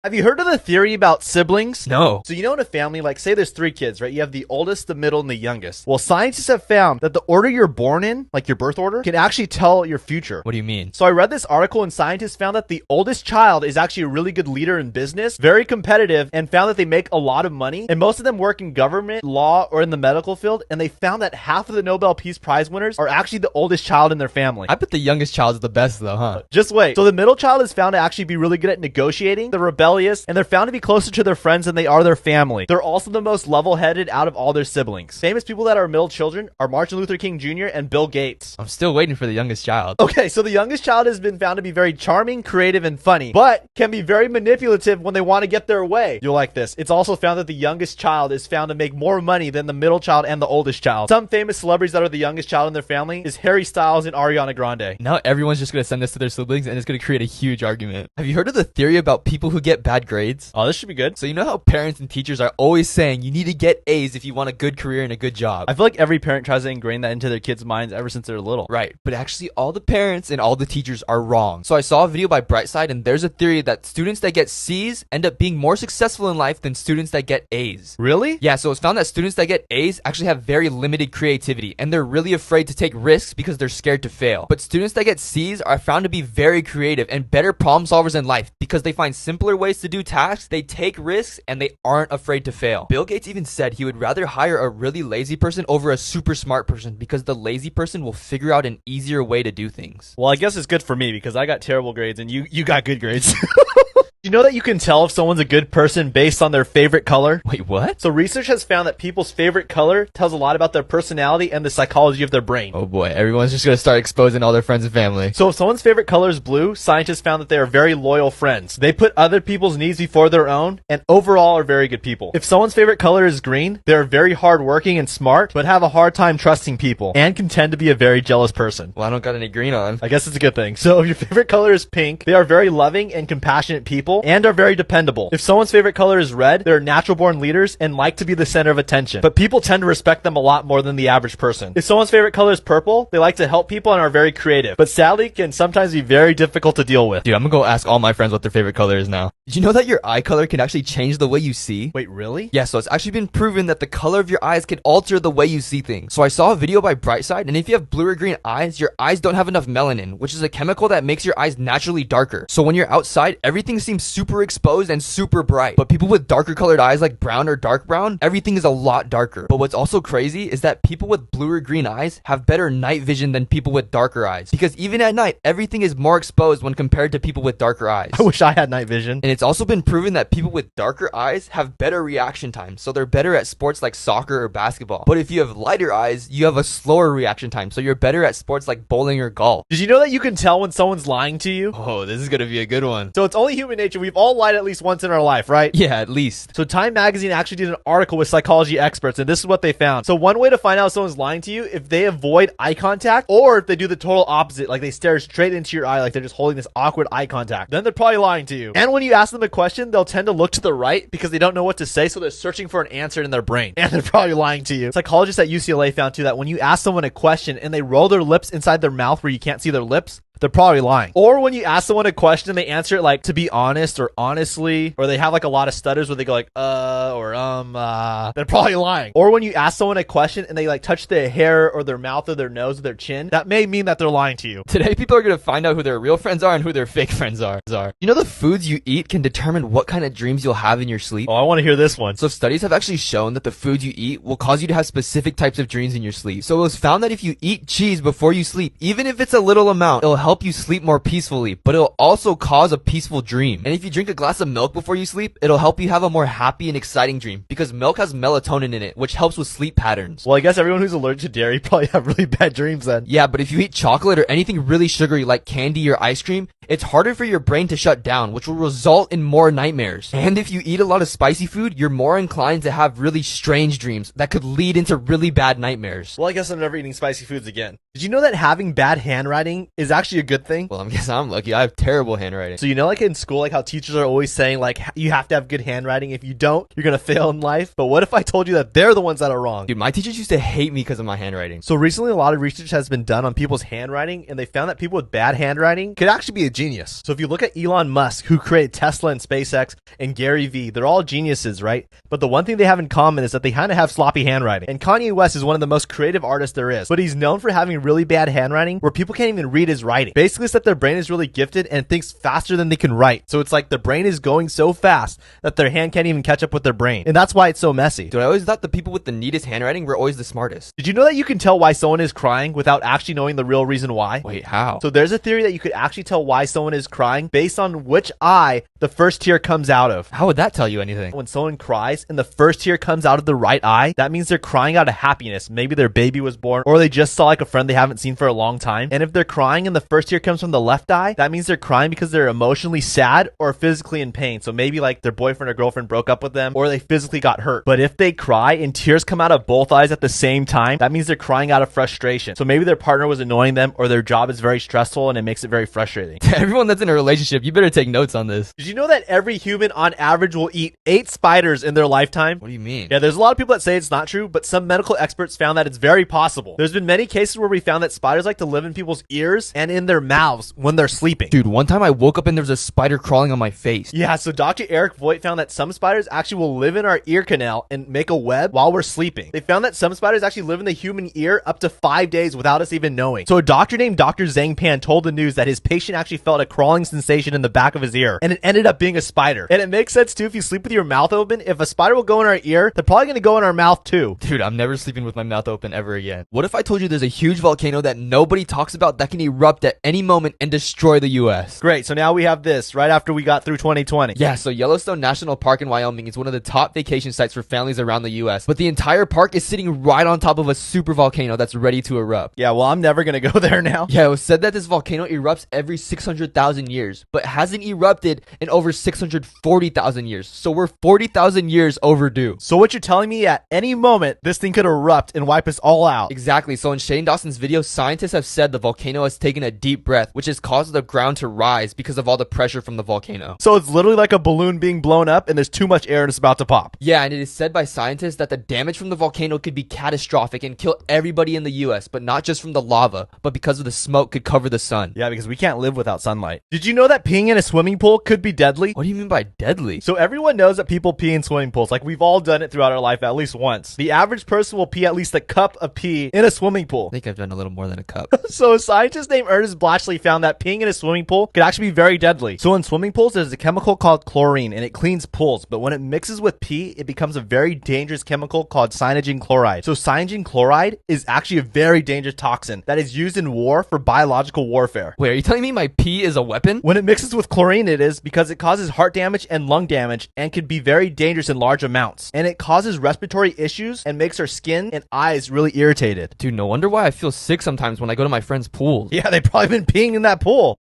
Have you heard of the theory about siblings? No. So in a family, like say there's 3 kids, right? You have the oldest, the middle, and the youngest. Well, scientists have found that the order you're born in, like your birth order, can actually tell your future. What do you mean? So I read this article and scientists found that the oldest child is actually a really good leader in business, very competitive, and found that they make a lot of money. And most of them work in government, law, or in the medical field. And they found that half of the Nobel Peace Prize winners are actually the oldest child in their family. I bet the youngest child is the best though, huh? Just wait. So the middle child is found to actually be really good at negotiating, they're rebellious, and they're found to be closer to their friends than they are their family. They're also the most level-headed out of all their siblings. Famous people that are middle children are Martin Luther King Jr. and Bill Gates. I'm still waiting for the youngest child. Okay, so the youngest child has been found to be very charming, creative, and funny, but can be very manipulative when they want to get their way. You'll like this. It's also found that the youngest child is found to make more money than the middle child and the oldest child. Some famous celebrities that are the youngest child in their family is Harry Styles and Ariana Grande. Now everyone's just going to send this to their siblings and it's going to create a huge argument. Have you heard of the theory about people who get bad grades? Oh, this should be good. So you know how parents and teachers are always saying you need to get A's if you want a good career and a good job? I feel like every parent tries to ingrain that into their kids' minds ever since they're little. Right, but actually all the parents and all the teachers are wrong. So I saw a video by Brightside and there's a theory that students that get C's end up being more successful in life than students that get A's. Really? Yeah, so it's found that students that get A's actually have very limited creativity and they're really afraid to take risks because they're scared to fail. But students that get C's are found to be very creative and better problem solvers in life because they find simpler ways to do tasks, they take risks, and they aren't afraid to fail. Bill Gates even said he would rather hire a really lazy person over a super smart person because the lazy person will figure out an easier way to do things. Well, I guess it's good for me because I got terrible grades and you got good grades. You know that you can tell if someone's a good person based on their favorite color? Wait, what? So research has found that people's favorite color tells a lot about their personality and the psychology of their brain. Oh boy, everyone's just gonna start exposing all their friends and family. So if someone's favorite color is blue, scientists found that they are very loyal friends. They put other people's needs before their own and overall are very good people. If someone's favorite color is green, they're very hardworking and smart, but have a hard time trusting people and can tend to be a very jealous person. Well, I don't got any green on. I guess it's a good thing. So if your favorite color is pink, they are very loving and compassionate people and are very dependable. If someone's favorite color is red, they're natural born leaders and like to be the center of attention. But people tend to respect them a lot more than the average person. If someone's favorite color is purple, they like to help people and are very creative, but sadly can sometimes be very difficult to deal with. Dude, I'm gonna go ask all my friends what their favorite color is now. Did you know that your eye color can actually change the way you see? Wait, really? Yeah, so it's actually been proven that the color of your eyes can alter the way you see things. So I saw a video by Brightside, and if you have blue or green eyes, your eyes don't have enough melanin, which is a chemical that makes your eyes naturally darker. So when you're outside, everything seems super exposed and super bright. But people with darker colored eyes like brown or dark brown, everything is a lot darker. But what's also crazy is that people with blue or green eyes have better night vision than people with darker eyes. Because even at night, everything is more exposed when compared to people with darker eyes. I wish I had night vision. And it's also been proven that people with darker eyes have better reaction time. So they're better at sports like soccer or basketball. But if you have lighter eyes, you have a slower reaction time. So you're better at sports like bowling or golf. Did you know that you can tell when someone's lying to you? Oh, this is gonna be a good one. So it's only human nature. We've all lied at least once in our life, right? Yeah, at least. So Time Magazine actually did an article with psychology experts, and this is what they found. So one way to find out if someone's lying to you, if they avoid eye contact, or if they do the total opposite, like they stare straight into your eye, like they're just holding this awkward eye contact, then they're probably lying to you. And when you ask them a question, they'll tend to look to the right because they don't know what to say, so they're searching for an answer in their brain. And they're probably lying to you. Psychologists at UCLA found too that when you ask someone a question and they roll their lips inside their mouth where you can't see their lips, they're probably lying. Or when you ask someone a question, they answer it like, to be honest, or honestly, or they have like a lot of stutters where they go like, they're probably lying. Or when you ask someone a question and they like touch their hair or their mouth or their nose or their chin, that may mean that they're lying to you. Today, people are going to find out who their real friends are and who their fake friends are. You know the foods you eat can determine what kind of dreams you'll have in your sleep? Oh, I want to hear this one. So studies have actually shown that the foods you eat will cause you to have specific types of dreams in your sleep. So it was found that if you eat cheese before you sleep, even if it's a little amount, it'll help you sleep more peacefully, but it'll also cause a peaceful dream. And if you drink a glass of milk before you sleep, it'll help you have a more happy and exciting dream because milk has melatonin in it, which helps with sleep patterns. Well, I guess everyone who's allergic to dairy probably have really bad dreams then. Yeah, but if you eat chocolate or anything really sugary like candy or ice cream, it's harder for your brain to shut down, which will result in more nightmares. And if you eat a lot of spicy food, you're more inclined to have really strange dreams that could lead into really bad nightmares. Well, I guess I'm never eating spicy foods again. Did you know that having bad handwriting is actually a good thing? Well, I guess I'm lucky. I have terrible handwriting. So you know, like in school, like how teachers are always saying like you have to have good handwriting. If you don't, you're gonna fail in life. But what if I told you that they're the ones that are wrong? Dude, my teachers used to hate me because of my handwriting. So recently, a lot of research has been done on people's handwriting, and they found that people with bad handwriting could actually be a genius. So if you look at Elon Musk, who created Tesla and SpaceX, and Gary Vee, they're all geniuses, right? But the one thing they have in common is that they kind of have sloppy handwriting. And Kanye West is one of the most creative artists there is, but he's known for having really bad handwriting where people can't even read his writing. Basically, it's that their brain is really gifted and thinks faster than they can write. So it's like their brain is going so fast that their hand can't even catch up with their brain. And that's why it's so messy. Dude, I always thought the people with the neatest handwriting were always the smartest. Did you know that you can tell why someone is crying without actually knowing the real reason why? Wait, how? So there's a theory that you could actually tell why someone is crying based on which eye the first tear comes out of. How would that tell you anything? When someone cries and the first tear comes out of the right eye, that means they're crying out of happiness. Maybe their baby was born, or they just saw like a friend they haven't seen for a long time. And if they're crying and the first tear comes from the left eye, that means they're crying because they're emotionally sad or physically in pain. So maybe like their boyfriend or girlfriend broke up with them, or they physically got hurt. But if they cry and tears come out of both eyes at the same time, that means they're crying out of frustration. So maybe their partner was annoying them, or their job is very stressful and it makes it very frustrating. Everyone that's in a relationship, you better take notes on this. Did you know that every human on average will eat 8 spiders in their lifetime? What do you mean? Yeah, there's a lot of people that say it's not true, but some medical experts found that it's very possible. There's been many cases where we found that spiders like to live in people's ears and in their mouths when they're sleeping. Dude, one time I woke up and there was a spider crawling on my face. Yeah, so Dr. Eric Voigt found that some spiders actually will live in our ear canal and make a web while we're sleeping. They found that some spiders actually live in the human ear up to 5 days without us even knowing. So a doctor named Dr. Zhang Pan told the news that his patient actually felt a crawling sensation in the back of his ear, and it ended up being a spider. And it makes sense too if you sleep with your mouth open. If a spider will go in our ear, they're probably going to go in our mouth too. Dude, I'm never sleeping with my mouth open ever again. What if I told you there's a huge volcano that nobody talks about that can erupt at any moment and destroy the US? Great, so now we have this right after we got through 2020. Yeah, so Yellowstone National Park in Wyoming is one of the top vacation sites for families around the US, but the entire park is sitting right on top of a super volcano that's ready to erupt. Yeah, well, I'm never going to go there now. Yeah, it was said that this volcano erupts every 600,000 years, but hasn't erupted in over 640,000 years. So we're 40,000 years overdue. So what you're telling me, at any moment, this thing could erupt and wipe us all out. Exactly. So in Shane Dawson's video, scientists have said the volcano has taken a deep breath, which has caused the ground to rise because of all the pressure from the volcano. So it's literally like a balloon being blown up and there's too much air and it's about to pop. Yeah, and it is said by scientists that the damage from the volcano could be catastrophic and kill everybody in the US, but not just from the lava, but because of the smoke could cover the sun. Yeah, because we can't live without sunlight. Did you know that peeing in a swimming pool could be deadly? What do you mean by deadly? So everyone knows that people pee in swimming pools. Like, we've all done it throughout our life at least once. The average person will pee at least a cup of pee in a swimming pool. I think I've done a little more than a cup. So a scientist named Ernest Blatchley found that peeing in a swimming pool could actually be very deadly. So in swimming pools, there's a chemical called chlorine, and it cleans pools. But when it mixes with pee, it becomes a very dangerous chemical called cyanogen chloride. So cyanogen chloride is actually a very dangerous toxin that is used in war for biological warfare. Wait, are you telling me my pee is a weapon? When it mixes with chlorine, it is, because it causes heart damage and lung damage and can be very dangerous in large amounts. And it causes respiratory issues and makes our skin and eyes really irritated. Dude, no wonder why I feel sick sometimes when I go to my friend's pools. Yeah, they've probably been peeing in that pool.